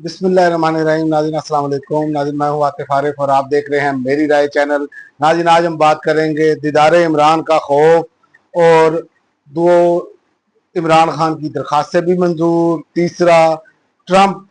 बिस्मिल्लाहिर्रहमानिर्रहीम। नाज़रीन अस्सलाम वालेकुम। नाज़रीन मैं हूँ आतिफ आरिफ और आप देख रहे हैं मेरी राय चैनल। नाज़रीन आज हम बात करेंगे दीदारे इमरान का खौफ और दो इमरान खान की दरखास्तें भी मंजूर, तीसरा ट्रंप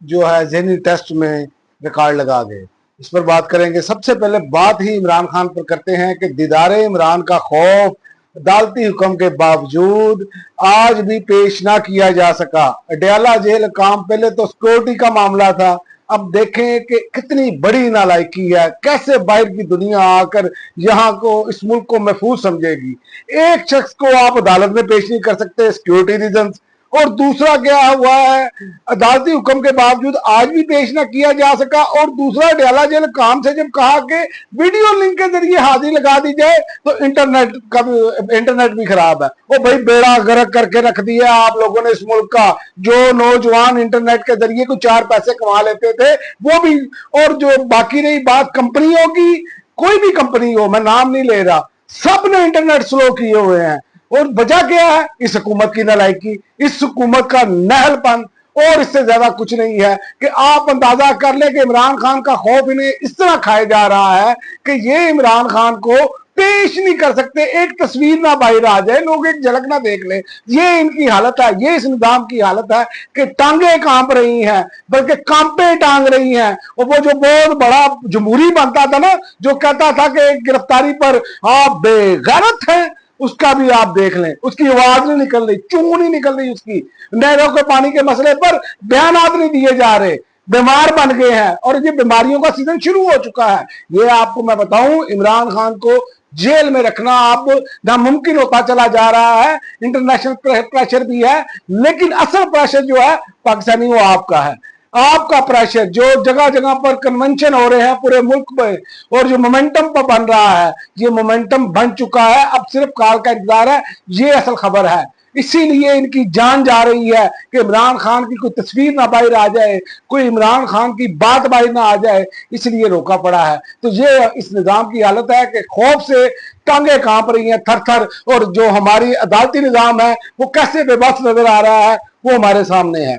जो है ज़हनी टेस्ट में रिकॉर्ड लगा गए, इस पर बात करेंगे। सबसे पहले बात ही इमरान खान पर करते हैं कि दीदारे इमरान का खौफ अदालती हुक्म के बावजूद आज भी पेश ना किया जा सका। अडयाला जेल काम पहले तो सिक्योरिटी का मामला था, अब देखें कि कितनी बड़ी नालायकी है, कैसे बाहर की दुनिया आकर यहाँ को इस मुल्क को महफूज समझेगी। एक शख्स को आप अदालत में पेश नहीं कर सकते सिक्योरिटी रीजन, और दूसरा क्या हुआ है, अदालती हुक्म के बावजूद आज भी पेश ना किया जा सका। और दूसरा अडयाला जेल काम से जब कहा कि वीडियो लिंक के जरिए हाजिरी लगा दी जाए तो इंटरनेट भी खराब है। वो भाई बेड़ा गर्क करके रख दिया आप लोगों ने इस मुल्क का। जो नौजवान इंटरनेट के जरिए कुछ 4 पैसे कमा लेते थे वो भी, और जो बाकी रही बात कंपनियों की, कोई भी कंपनी हो, मैं नाम नहीं ले रहा, सब ने इंटरनेट स्लो किए हुए हैं। और वजह क्या है? इस हुकूमत की नालायकी, इस हुकूमत का नहलपन, और इससे ज्यादा कुछ नहीं है। कि आप अंदाजा कर लें कि इमरान खान का खौफ इन्हें इस तरह खाया जा रहा है कि ये इमरान खान को पेश नहीं कर सकते। एक तस्वीर ना बाहर आ जाए, लोग एक झलक ना देख लें, ये इनकी हालत है, ये इस निजाम की हालत है कि टांगे कांप रही हैं, बल्कि कांपे टांग रही हैं। और वो जो बहुत बड़ा जमहूरी बनता था ना, जो कहता था कि गिरफ्तारी पर आप बेगैरत हैं, उसका भी आप देख लें, उसकी आवाज नहीं निकल रही, चूं नहीं निकल रही उसकी। नहरों के पानी के मसले पर बयानात नहीं दिए जा रहे, बीमार बन गए हैं और ये बीमारियों का सीजन शुरू हो चुका है। ये आपको मैं बताऊं, इमरान खान को जेल में रखना अब नामुमकिन होता चला जा रहा है। इंटरनेशनल प्रेशर भी है, लेकिन असल प्रेशर जो है पाकिस्तानी वो आपका है। आपका प्रेशर जो जगह जगह पर कन्वेंशन हो रहे हैं पूरे मुल्क में, और जो मोमेंटम पर बन रहा है, ये मोमेंटम बन चुका है, अब सिर्फ काल का इंतजार है। ये असल खबर है, इसीलिए इनकी जान जा रही है कि इमरान खान की कोई तस्वीर ना बाहर आ जाए, कोई इमरान खान की बात बाहर ना आ जाए, इसलिए रोका पड़ा है। तो ये इस निजाम की हालत है कि खौफ से टांगे कांप रही हैं थर थर, और जो हमारी अदालती निजाम है वो कैसे बेबस नजर आ रहा है वो हमारे सामने है।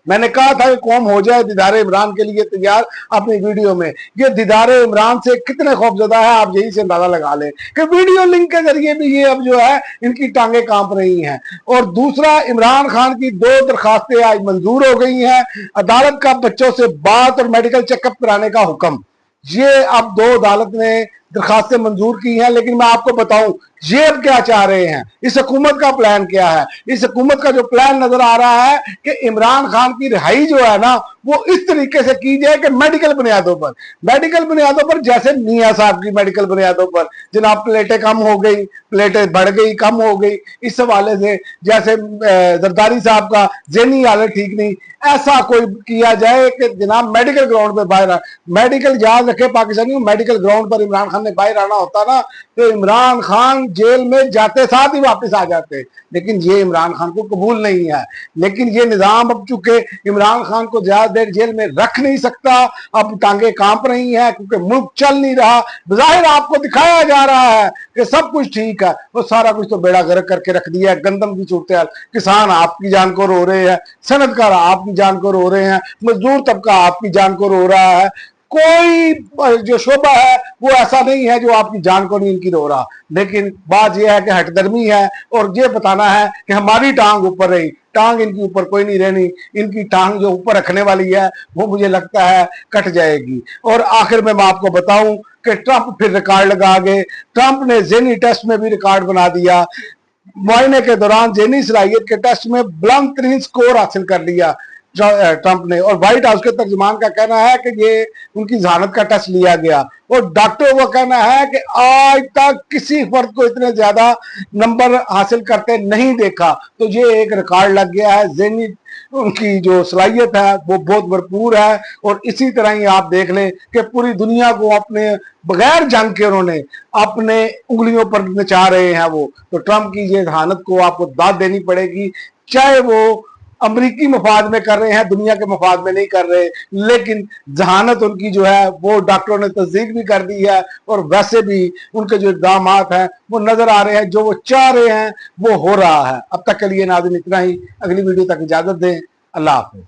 मैंने कहा था कि कौम हो जाए दीदारे इमरान के लिए तैयार अपनी वीडियो में। ये दीदारे इमरान से कितने खौफजदा है आप यही से अंदाजा लगा लें कि वीडियो लिंक के जरिए भी ये अब जो है इनकी टांगे कांप रही हैं। और दूसरा, इमरान खान की 2 दरखास्तें आज मंजूर हो गई हैं। अदालत का बच्चों से बात और मेडिकल चेकअप कराने का हुक्म, ये अब 2 अदालत ने दरखास्तें मंजूर की हैं। लेकिन मैं आपको बताऊं ये अब क्या चाह रहे हैं, इस हुकूमत का प्लान क्या है। इस हुकूमत का जो प्लान नजर आ रहा है कि इमरान खान की रिहाई जो है ना वो इस तरीके से की जाए कि मेडिकल बुनियादों पर, जैसे मियां साहब की मेडिकल बुनियादों पर, जनाब प्लेटें कम हो गई, प्लेटें बढ़ गई, कम हो गई, इस हवाले से, जैसे जरदारी साहब का ज़हनी हालत ठीक नहीं, ऐसा कोई किया जाए कि जनाब मेडिकल ग्राउंड पे बाहर मेडिकल, याद रखे पाकिस्तानी, मेडिकल ग्राउंड पर इमरान खान ने बाहर आना होता ना तो इमरान खान जेल में जाते साथ ही वापस आ जाते। लेकिन ये इमरान खान को कबूल नहीं है। लेकिन ये निजाम अब चूंकि इमरान खान को ज्यादा देर जेल में रख नहीं सकता, अब टांगे कांप रही हैं क्योंकि मुल्क चल नहीं रहा। जाहिर आपको दिखाया जा रहा है कि सब कुछ ठीक है, वो सारा कुछ तो बेड़ा गर्क करके रख दिया है। गंदम की सूरत हाल, किसान आपकी जान को रो रहे हैं, सनतकार आपकी जान को रो रहे हैं, मजदूर तबका आपकी जान को रो रहा है। कोई जो शोबा है वो ऐसा नहीं है जो आपकी जान को नहीं इनकी रो रहा। लेकिन बात यह है कि हटदर्मी है और ये बताना है कि हमारी टांग ऊपर रही, टांग इनकी ऊपर कोई नहीं रहनी। इनकी टांग जो ऊपर रखने वाली है वो मुझे लगता है कट जाएगी। और आखिर में मैं आपको बताऊं कि ट्रंप फिर रिकॉर्ड लगा गए। ट्रंप ने ज़हनी टेस्ट में भी रिकॉर्ड बना दिया। मुआयने के दौरान ज़हनी सलाहियत के टेस्ट में बुलंद तरीन स्कोर हासिल कर लिया ट्रंप ने। और व्हाइट हाउस के तर्जुमान का कहना है कि ये उनकी जहानत का टेस्ट लिया गया, और डॉक्टरों का कहना है कि आज तक किसी फर्द को इतने ज्यादा नंबर हासिल करते नहीं देखा। तो ये एक रिकॉर्ड लग गया है। ज़हनी उनकी जो सलाहियत है वो बहुत भरपूर है। और इसी तरह ही आप देख लें कि पूरी दुनिया को अपने बगैर जंग के उन्होंने अपने उंगलियों पर नचा रहे हैं वो। तो ट्रंप की ये जहानत को आपको दाद देनी पड़ेगी, चाहे वो अमरीकी मफाद में कर रहे हैं, दुनिया के मफाद में नहीं कर रहे। लेकिन जहानत उनकी जो है वो डॉक्टरों ने तस्दीक भी कर दी है, और वैसे भी उनके जो इक़दाम हैं वो नजर आ रहे हैं, जो वो चाह रहे हैं वो हो रहा है। अब तक के लिए नाज़रीन इतना ही, अगली वीडियो तक इजाजत दें। अल्लाह हाफ़िज़।